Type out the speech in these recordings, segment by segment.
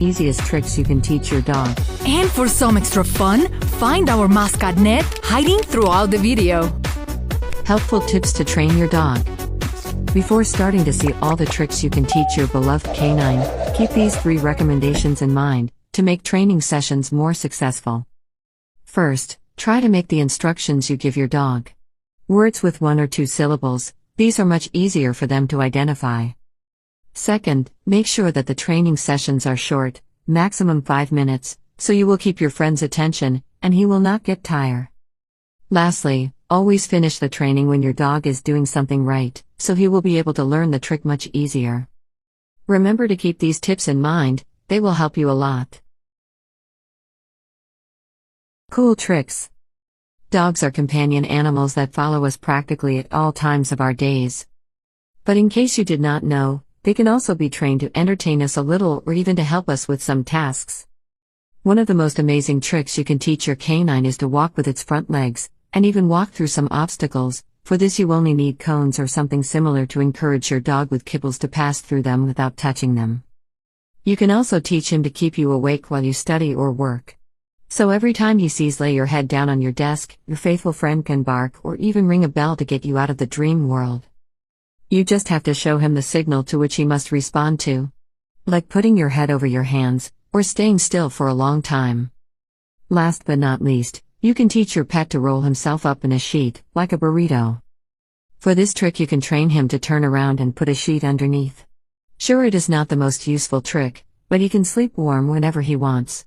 easiest tricks you can teach your dog. And for some extra fun, find our mascot Ned hiding throughout the video. Helpful tips to train your dog. Before starting to see all the tricks you can teach your beloved canine, keep these 3 recommendations in mind to make training sessions more successful. First, try to make the instructions you give your dog words with 1 or 2 syllables. These are much easier for them to identify. Second, make sure that the training sessions are short, maximum 5 minutes, so you will keep your friend's attention, and he will not get tired. Lastly, always finish the training when your dog is doing something right, so he will be able to learn the trick much easier. Remember to keep these tips in mind, they will help you a lot. Cool tricks. Dogs are companion animals that follow us practically at all times of our days. But in case you did not know, they can also be trained to entertain us a little or even to help us with some tasks. One of the most amazing tricks you can teach your canine is to walk with its front legs, and even walk through some obstacles. For this you only need cones or something similar to encourage your dog with kibbles to pass through them without touching them. You can also teach him to keep you awake while you study or work. So every time he sees lay your head down on your desk, your faithful friend can bark or even ring a bell to get you out of the dream world. You just have to show him the signal to which he must respond to. Like putting your head over your hands, or staying still for a long time. Last but not least, you can teach your pet to roll himself up in a sheet, like a burrito. For this trick you can train him to turn around and put a sheet underneath. Sure, it is not the most useful trick, but he can sleep warm whenever he wants.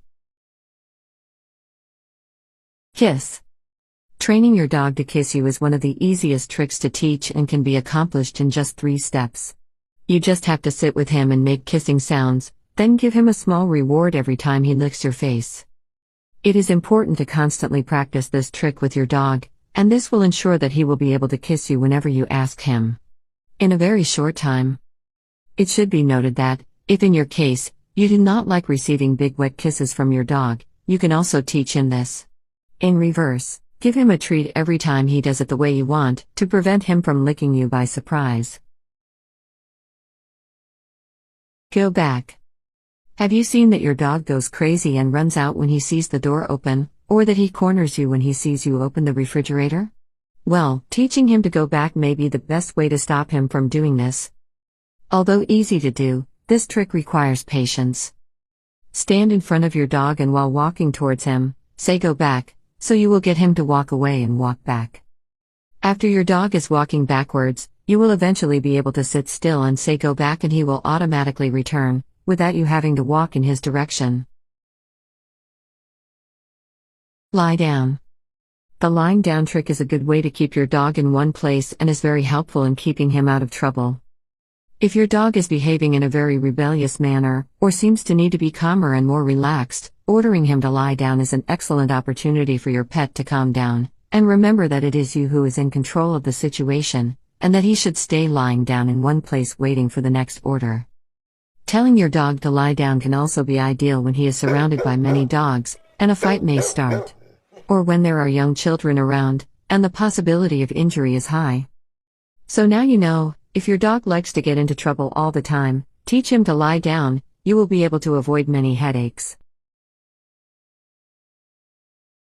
Kiss. Training your dog to kiss you is one of the easiest tricks to teach and can be accomplished in just 3 steps. You just have to sit with him and make kissing sounds, then give him a small reward every time he licks your face. It is important to constantly practice this trick with your dog, and this will ensure that he will be able to kiss you whenever you ask him. In a very short time. It should be noted that, if in your case, you do not like receiving big wet kisses from your dog, you can also teach him this. In reverse, give him a treat every time he does it the way you want, to prevent him from licking you by surprise. Go back. Have you seen that your dog goes crazy and runs out when he sees the door open, or that he corners you when he sees you open the refrigerator? Well, teaching him to go back may be the best way to stop him from doing this. Although easy to do, this trick requires patience. Stand in front of your dog and while walking towards him, say go back, so you will get him to walk away and walk back. After your dog is walking backwards, you will eventually be able to sit still and say go back and he will automatically return, without you having to walk in his direction. Lie down. The lying down trick is a good way to keep your dog in one place and is very helpful in keeping him out of trouble. If your dog is behaving in a very rebellious manner, or seems to need to be calmer and more relaxed, ordering him to lie down is an excellent opportunity for your pet to calm down, and remember that it is you who is in control of the situation, and that he should stay lying down in one place waiting for the next order. Telling your dog to lie down can also be ideal when he is surrounded by many dogs, and a fight may start. Or when there are young children around, and the possibility of injury is high. So now you know, if your dog likes to get into trouble all the time, teach him to lie down, you will be able to avoid many headaches.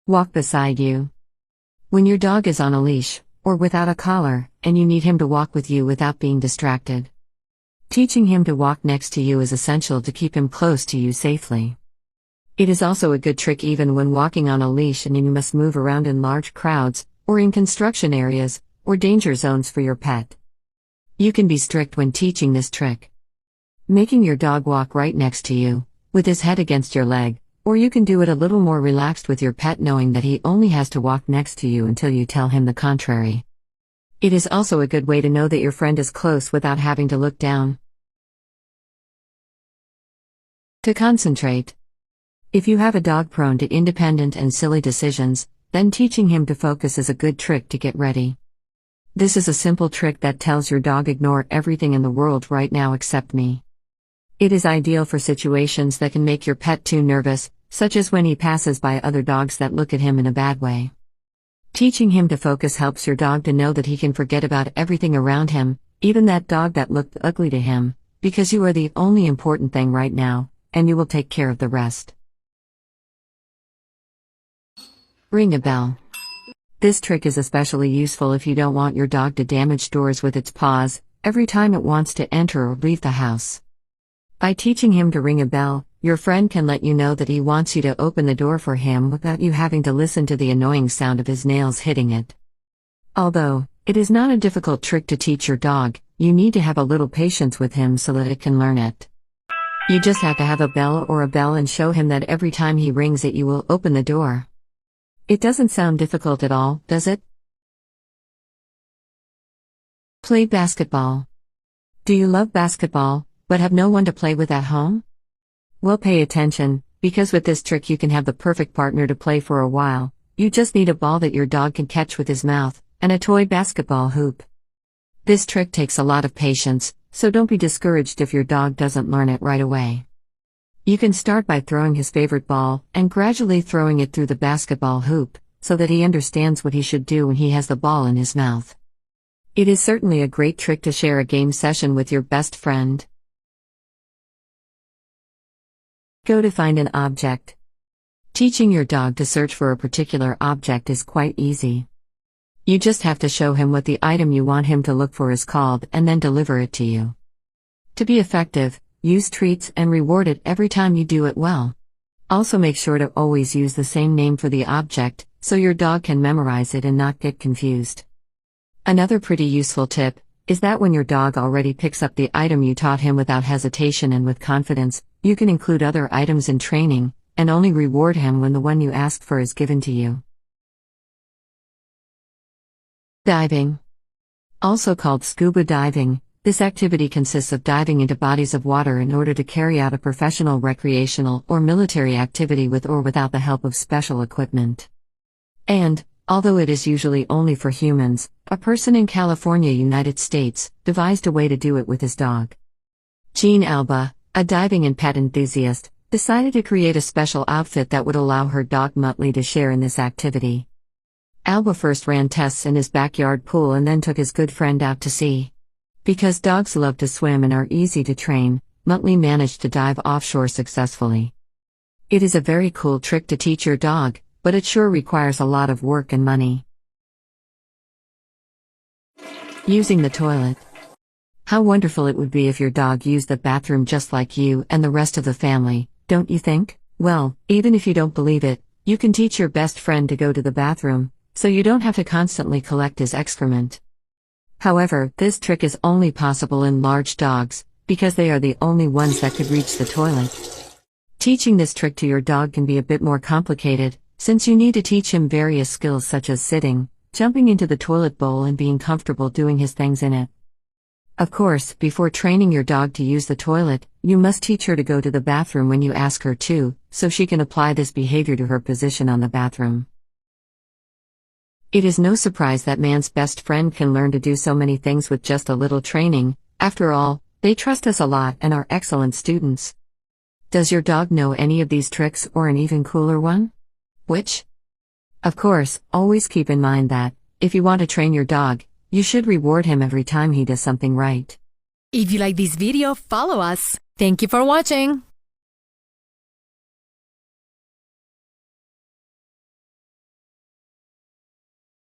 Walk beside you. When your dog is on a leash, or without a collar, and you need him to walk with you without being distracted. Teaching him to walk next to you is essential to keep him close to you safely. It is also a good trick even when walking on a leash and you must move around in large crowds, or in construction areas, or danger zones for your pet. You can be strict when teaching this trick. Making your dog walk right next to you, with his head against your leg, or you can do it a little more relaxed with your pet knowing that he only has to walk next to you until you tell him the contrary. It is also a good way to know that your friend is close without having to look down. To concentrate. If you have a dog prone to independent and silly decisions, then teaching him to focus is a good trick to get ready. This is a simple trick that tells your dog ignore everything in the world right now except me. It is ideal for situations that can make your pet too nervous, such as when he passes by other dogs that look at him in a bad way. Teaching him to focus helps your dog to know that he can forget about everything around him, even that dog that looked ugly to him, because you are the only important thing right now, and you will take care of the rest. Ring a bell. This trick is especially useful if you don't want your dog to damage doors with its paws every time it wants to enter or leave the house. By teaching him to ring a bell, your friend can let you know that he wants you to open the door for him without you having to listen to the annoying sound of his nails hitting it. Although it is not a difficult trick to teach your dog, you need to have a little patience with him so that it can learn it. You just have to have a bell and show him that every time he rings it you will open the door. It doesn't sound difficult at all, does it? Play basketball. Do you love basketball, but have no one to play with at home? Well, pay attention, because with this trick you can have the perfect partner to play for a while. You just need a ball that your dog can catch with his mouth, and a toy basketball hoop. This trick takes a lot of patience, so don't be discouraged if your dog doesn't learn it right away. You can start by throwing his favorite ball, and gradually throwing it through the basketball hoop, so that he understands what he should do when he has the ball in his mouth. It is certainly a great trick to share a game session with your best friend. Go to find an object. Teaching your dog to search for a particular object is quite easy. You just have to show him what the item you want him to look for is called and then deliver it to you. To be effective, use treats and reward it every time you do it well. Also make sure to always use the same name for the object, so your dog can memorize it and not get confused. Another pretty useful tip is that when your dog already picks up the item you taught him without hesitation and with confidence, you can include other items in training, and only reward him when the one you asked for is given to you. Diving. Also called scuba diving, this activity consists of diving into bodies of water in order to carry out a professional recreational or military activity with or without the help of special equipment. And, although it is usually only for humans, a person in California, United States, devised a way to do it with his dog. Jean Alba, a diving and pet enthusiast, decided to create a special outfit that would allow her dog Muttley to share in this activity. Alba first ran tests in his backyard pool and then took his good friend out to sea. Because dogs love to swim and are easy to train, Muttley managed to dive offshore successfully. It is a very cool trick to teach your dog, but it sure requires a lot of work and money. Using the toilet. How wonderful it would be if your dog used the bathroom just like you and the rest of the family, don't you think? Well, even if you don't believe it, you can teach your best friend to go to the bathroom, so you don't have to constantly collect his excrement. However, this trick is only possible in large dogs, because they are the only ones that could reach the toilet. Teaching this trick to your dog can be a bit more complicated, since you need to teach him various skills such as sitting, jumping into the toilet bowl and being comfortable doing his things in it. Of course, before training your dog to use the toilet, you must teach her to go to the bathroom when you ask her to, so she can apply this behavior to her position on the bathroom. It is no surprise that man's best friend can learn to do so many things with just a little training. After all, they trust us a lot and are excellent students. Does your dog know any of these tricks or an even cooler one? Which? Of course, always keep in mind that, if you want to train your dog, you should reward him every time he does something right. If you like this video, follow us. Thank you for watching.